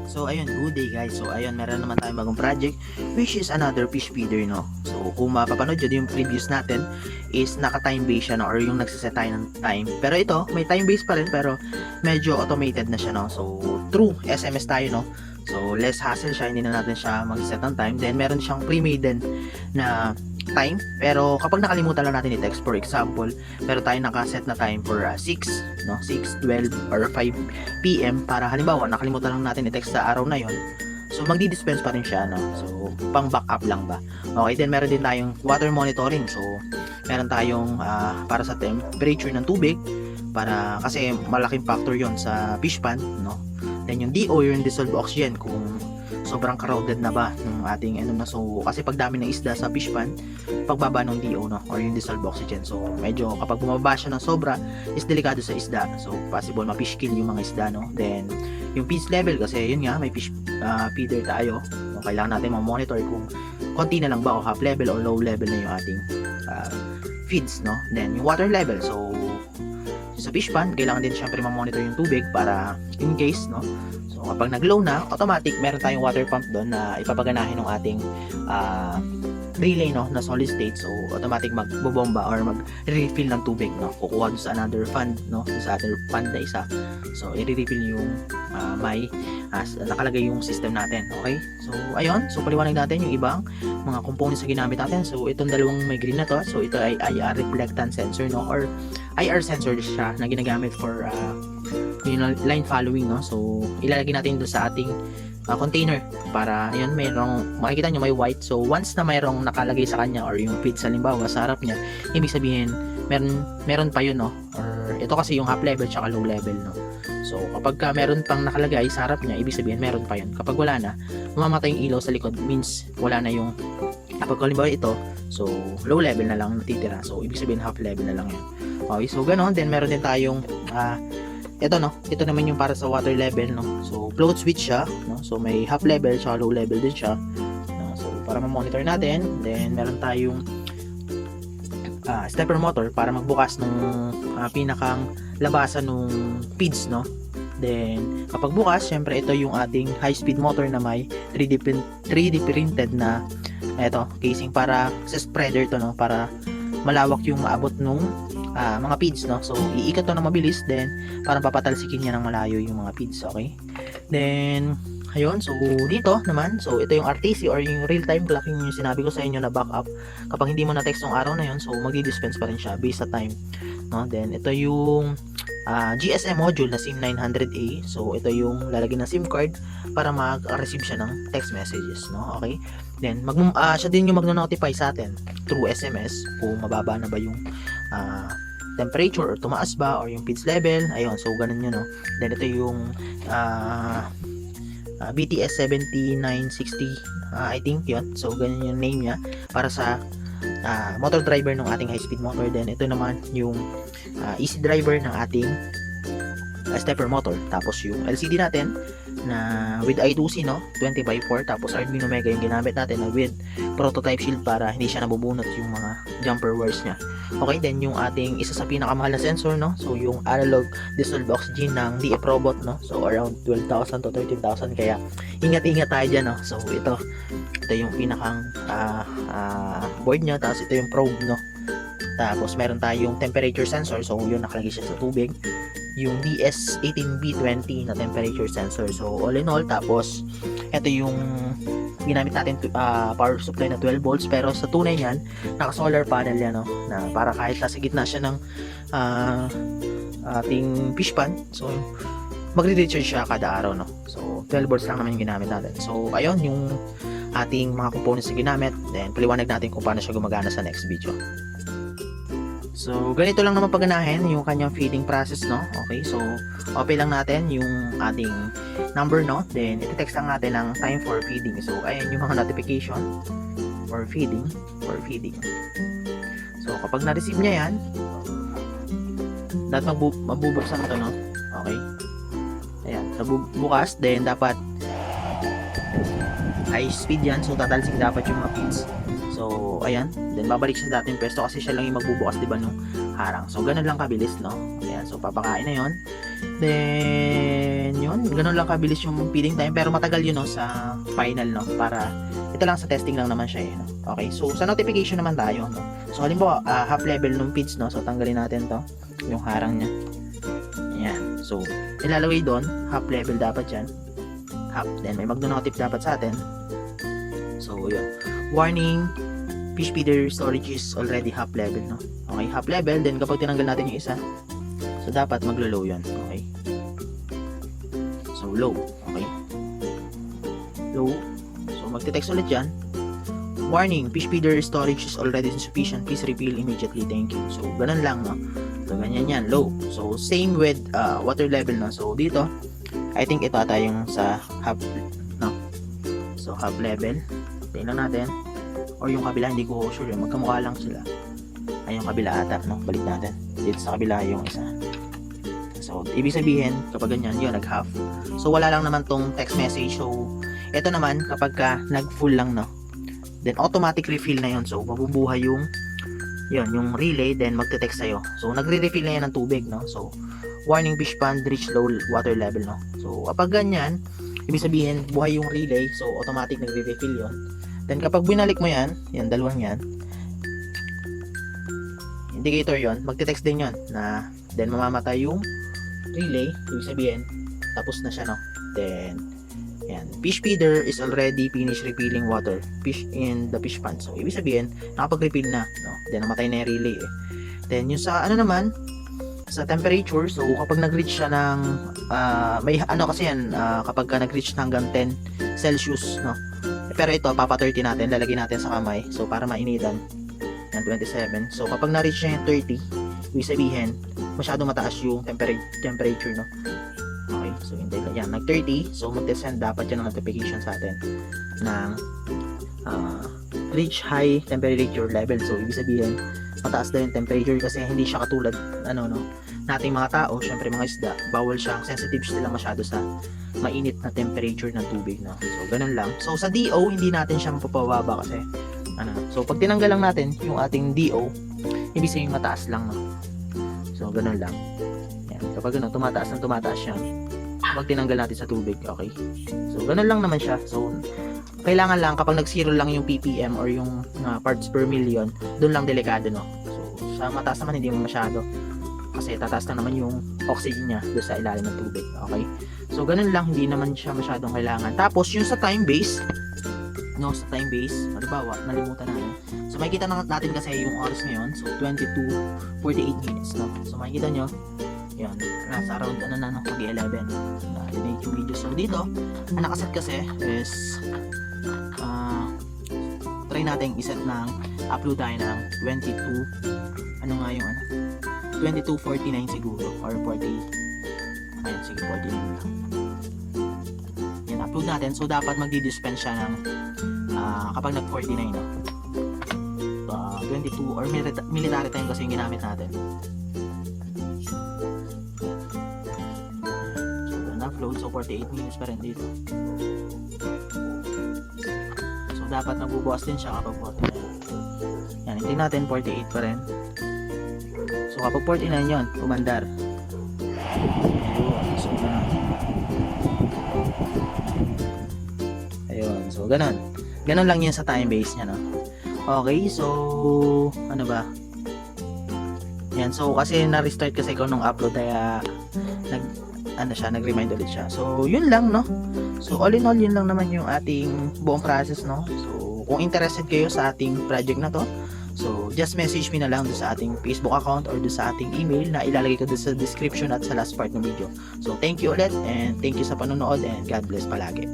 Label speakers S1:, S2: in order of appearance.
S1: So ayun, good day guys. So ayun, meron naman tayong bagong project which is another fish feeder, no. So kung mapapanood yun, yung previous natin is naka-time base siya, no, or yung nagsiset tayo ng time. Pero ito, may time base pa rin pero medyo automated na siya, no. So through SMS tayo, no. So less hassle siya, hindi na natin siya mag-set ng time. Then meron siyang pre-made din na time, pero kapag nakalimutan lang natin i-text, for example, pero tayo nakaset na time for 6, no, 6, 12, or 5 PM, para halimbawa nakalimutan lang natin i-text sa araw na yon, so magdi-dispense pa rin siya, no. So pang backup lang ba. Okay, then meron din tayong water monitoring. So meron tayong para sa temperature ng tubig, para kasi malaking factor yon sa fish pond, no. Then yung DO, yung dissolved oxygen, kung sobrang crowded na ba ng ating na. So kasi pag dami ng isda sa fish pond, pagbaba ng DO, no, or yung dissolved oxygen, so medyo kapag bumaba siya ng sobra is delikado sa isda, so possible ma-fish kill yung mga isda, no. Then yung feeds level, kasi yun nga, may fish feeder tayo, so, kailangan natin ma-monitor kung konti na lang ba o half level o low level na yung ating feeds, no. Then yung water level, so sa fish pond kailangan din syempre ma-monitor yung tubig para in case, no. So kapag nag-low na, automatic meron tayong water pump doon na ipapaganahin ng ating relay, no, na solid state. So automatic magbobomba or mag-refill ng tubig, no, kukuha doon sa another fund, no, sa other fund na isa. So i-refill yung may nakalagay yung system natin. Okay, so ayun, so paliwanag natin yung ibang mga components na ginamit natin. So itong dalawang may green na to, so ito ay IR reflectance sensor, no, or IR sensor siya na ginagamit for line following, no. So ilalagay natin doon sa ating container, para yun, mayroong makikita nyo may white. So once na mayroong nakalagay sa kanya or yung feed halimbawa sa harap niya, ibig sabihin meron pa yun, no, or ito kasi yung half level tsaka low level, no. So kapag meron pang nakalagay sa harap niya, ibig sabihin meron pa yun. Kapag wala na, mamamatay yung ilaw sa likod, means wala na yung, kapag halimbawa ito, so low level na lang natitira, so ibig sabihin half level na lang yun. Okay, so ganoon. Then meron din tayong ito, no, ito naman yung para sa water level, no. So float switch siya, no, so may half level tsaka low level din siya, no? So para ma-monitor natin. Then meron tayong stepper motor para magbukas ng pinakang labasan ng feeds, no. Then kapag bukas, syempre ito yung ating high speed motor na may 3D printed na ito casing para sa spreader to, no, para malawak yung maabot nung mga feeds, no. So iikot to na mabilis, then parang papatalsikin niya ng malayo yung mga feeds. Okay, then ayun, so dito naman, so ito yung RTC or yung real time clock, yung sinabi ko sa inyo na backup. Kapag hindi mo na text ng araw na yun, so magdi-dispense pa rin siya based sa time, no. Then ito yung GSM module na SIM 900A. So ito yung lalagyan ng SIM card para mag-receive siya ng text messages, no. Okay, then siya din yung magno-notify sa atin through SMS kung mababa na ba yung temperature or tumaas ba or yung feeds level. Ayun, so ganun yun, no. Then ito yung BTS 7960, I think yun. So ganun yung name niya para sa motor driver ng ating high speed motor. Then ito naman yung easy driver ng ating stepper motor. Tapos yung LCD natin na with I2C, no, 20x4, tapos Arduino Mega yung ginamit natin na with prototype shield para hindi siya nabubunot yung mga jumper wires niya. Okay, then yung ating isa sa pinakamahal na sensor, no, so yung analog dissolved oxygen ng DF Robot, no, so around 12,000 to 13,000, kaya ingat-ingat tayo dyan, no. So ito yung pinakang board niya, tapos ito yung probe, no. Tapos meron tayong temperature sensor, so yun nakalagay siya sa tubig, yung DS18B20 na temperature sensor. So all in all, tapos ito yung ginamit natin power supply na 12 volts, pero sa tunay niyan naka solar panel yan, no, na para kahit nasa gitna siya ng ating fish pond, so magre-recharge siya kada araw, no. So 12 volts lang naman yung ginamit natin. So ayun yung ating mga components na ginamit. Then paliwanag natin kung paano siya gumagana sa next video. So ganito lang naman paganahin yung kanyang feeding process, no. Okay, so open lang natin yung ating number, no. Then iti-text lang natin ang time for feeding. So ayan yung mga notification for feeding. So kapag na-receive niya yan, dapat mabubuksan ito, no. Okay, ayan, bukas. Then dapat high speed yan, so tatalsik dapat yung mga feeds. So ayan, then babalik siya sa dating pwesto kasi siya lang yung magbubukas, diba, nung harang. So ganun lang kabilis, no. Ayan, so papakain na yon. Then, yun, ganun lang kabilis yung feeding time, pero matagal yun, no, sa final, no, para, ito lang sa testing lang naman siya, no? Okay, so, sa notification naman tayo, no? So, halimbawa, half level nung feeds, no, so, tanggalin natin to, yung harang niya. Ayan, so, ilalagay doon, half level dapat yan, half, then may magno-notif dapat sa atin. So, yun, warning, fish feeder storage is already half level, no? Okay, half level, then kapag tinanggal natin yung isa, so, dapat maglo-low yun. Okay. So, low. Okay. Low. So, magte-text ulit yan. Warning, fish feeder storage is already insufficient. Please refill immediately. Thank you. So, ganun lang, no? So, ganyan yan. Low. So, same with water level, no? So, dito, I think ito ata yung sa half, no? So, half level. Tingnan natin. Or yung kabila, hindi ko sure yun. Magkamukha lang sila. Ay, yung kabila ata, no? Balik natin. Dito sa kabila yung isa. So, ibig sabihin, kapag ganyan, yun, nag-half. So, wala lang naman tong text message. So, ito naman, kapag ka nag-full lang, no? Then, automatic refill na yun. So, mabubuhay yung, yun, yung relay, then magte-text sa'yo. So, nagre-refill na yan ng tubig, no? So, warning, fish pond reach low water level, no? So, kapag ganyan, ibig sabihin, buhay yung relay. So, automatic nagre-refill yun. Then, kapag binalik mo yan, dalawang yan, indicator yon, magte-text din yon na then mamamatay yung relay, ibig sabihin tapos na siya, no? Then yan, fish feeder is already finished refilling water fish in the fish pond. So ibig sabihin nakapag-refill na, no? Then namatay na yung relay eh. Then yung sa ano naman, sa temperature, so kapag nag-reach siya ng may ano kasi yan, kapag ka nag-reach na hanggang 10 Celsius, no? Pero ito papa 30 natin, lalagay natin sa kamay so para mainitan. Yan, 27. So, kapag na-reach niya yung 30, ibig sabihin, masyado mataas yung temperature, no? Okay, so, hindi lang. Yan, nag-30. So, mag-send dapat yan ng notification sa atin ng reach high temperature level. So, ibig sabihin, mataas na yung temperature kasi hindi siya katulad, ano, no? Nating mga tao, syempre mga isda, bawal siyang sensitive sila masyado sa mainit na temperature ng tubig, no? So, ganun lang. So, sa DO, hindi natin siya mapapababa kasi ano, so pag tinanggal lang natin yung ating DO, ibig sabihin mataas lang, no? So ganun lang. Yan, kapag ganun tumataas yan kapag tinanggal natin sa tubig, okay? So ganun lang naman siya. So kailangan lang kapag nag-zero lang yung ppm or yung parts per million, doon lang delikado, no? So sa mataas naman hindi mo masyado kasi tataas na naman yung oxygen niya doon sa ilalim ng tubig, okay? So ganun lang, hindi naman siya masyadong kailangan. Tapos yung sa time base, no, sa time base, halimbawa, nalimutan natin. So, makikita natin kasi yung oras ngayon. So, 22:48 minutes, no? So, makikita nyo, yan, nasa around, ano na, no, mag-11. Na-delete yung video. So, dito, ang nakaset kasi is, try natin iset ng, upload tayo ng 22, ano nga yung, 22:49 siguro, or 40, ayun, sige, 49 lang. Yan, upload natin. So, dapat magdi-dispense siya ng, kapag nag-49, no? 22 or military time kasi yung ginamit natin. So, na-upload. So, 48 minutes pa rin dito. So, dapat nagbubukas din siya kapag 49. Yan, hindi natin 48 pa rin. So, kapag 49 yun, umandar. Ayun. So, ayun. So, ganun. Ganun lang yun sa time base niya, no? Okay, so ano ba? Yan, so kasi na-restart kasi ko nung upload kaya nag-remind ulit siya. So, yun lang, no? So, all in all, yun lang naman yung ating buong process, no? So, kung interested kayo sa ating project na to, so, just message me na lang doon sa ating Facebook account or doon sa ating email na ilalagay ko doon sa description at sa last part ng video. So, thank you ulit and thank you sa panonood and God bless palagi.